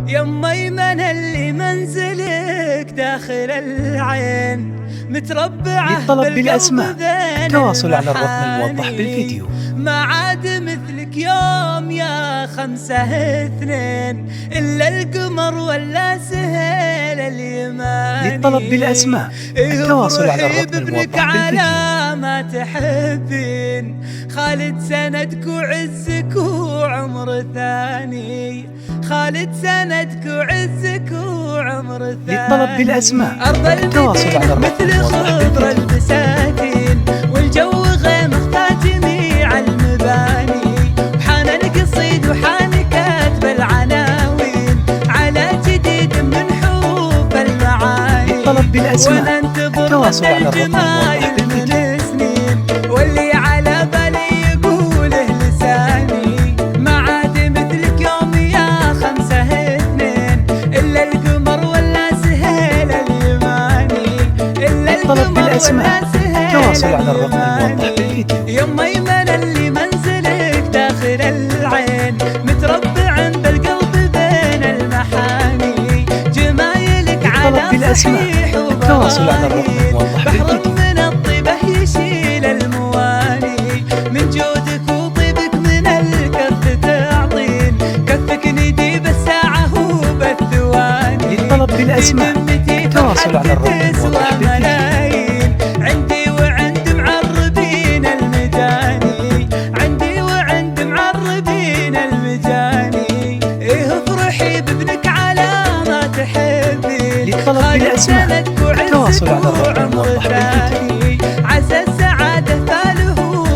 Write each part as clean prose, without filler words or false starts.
يما يمن اللي منزلك داخل العين متربعة للطلب بالأسماء تواصل على الرقم الموضح بالفيديو. ما عاد مثلك يوم يا 5-2 إلا القمر ولا سهيل اليماني. للطلب بالأسماء التواصل على الرقم الموضح على بالفيديو. ما تحبين خالد سندك وعزك وعمر ثاني، خالد سندك وعزك وعمر ثاني. للطلب بالأسماء أرض التواصل على الرقم مثل خضر البساتين والجو غيم اختار جميع المباني، وحان القصيد وحان كاتب العناوين على جديد من حروف المعاني. للطلب بالأسماء التواصل على الرقم الموضح بالفيديو. واللي على بالي يقوله لساني ما عاد مثلك يوم يا 5-2 إلا القمر ولا سهيل اليماني، إلا للطلب بالأسماء التواصل على الرقم الموضح بالفيديو. يما يمن اللي منزلك داخل العين متربع بالقلب بين المحاني، جمايلك على صحيح التواصل على الرقم الموضح بالفيديو. من الطيبة يشيل المواني، من جودك وطيبك من الكف تعطين، كفك ندي بالساعة هو بالثواني. للطلب بالأسماء التواصل على الرقم الموضح بالفيديو. عندي وعند معربين المجاني، عندي وعند معربين المجاني، إيه افرحي بابنك على ما تحبين. للطلب بالأسماء التواصل على الرقم الموضح بالفيديو. عسى السعادة فاله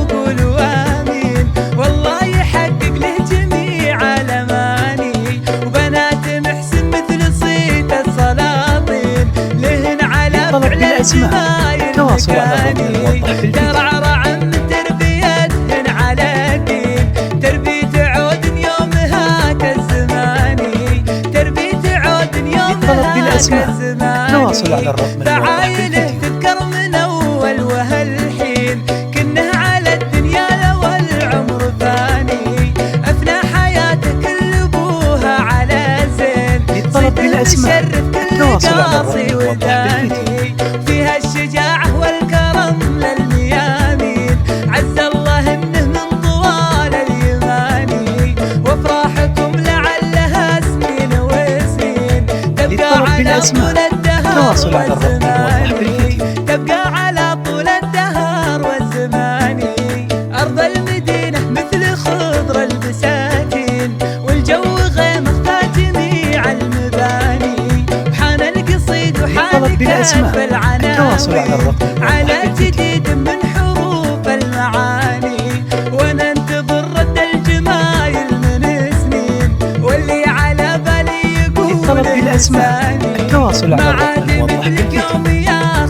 قولوا آمين، والله يحقق له جميع الأماني، وبنات محسن مثل صيت السلاطين لهن على فعل الجمايل التواصل على الرقم الموضح بالفيديو. ترعرع من تربيتهن على دين، تربية عود يومها كالزماني، تربية عود يومها كالزماني. التواصل على الرقم الموضح بالفيديو. تذكر من أول وهالحين كنه على الدنيا لو العمر ثاني، أفنى حياته كل أبوها على زين. للطلب بالأسماء التواصل على الرقم الموضح بالفيديو. فيها الشجاعة والكرم للميامين، عز الله إنه من طوال اليماني، وأفراحكم لعلها سنين وسنين تبقى على طول التواصل على الرقم الموضح بالفيديو. تبقى على طول الدهر والزماني. أرض المدينة مثل خضر البساتين والجو غيم اختار جميع المباني، وحان القصيد وحان كاتب العناوين على جديد من حروف المعاني، وانا انتظر رد الجمايل من سنين، واللي على بالي يقول للطلب بالأسماء التواصل على الرقم الموضح بالفيديو. يوم يا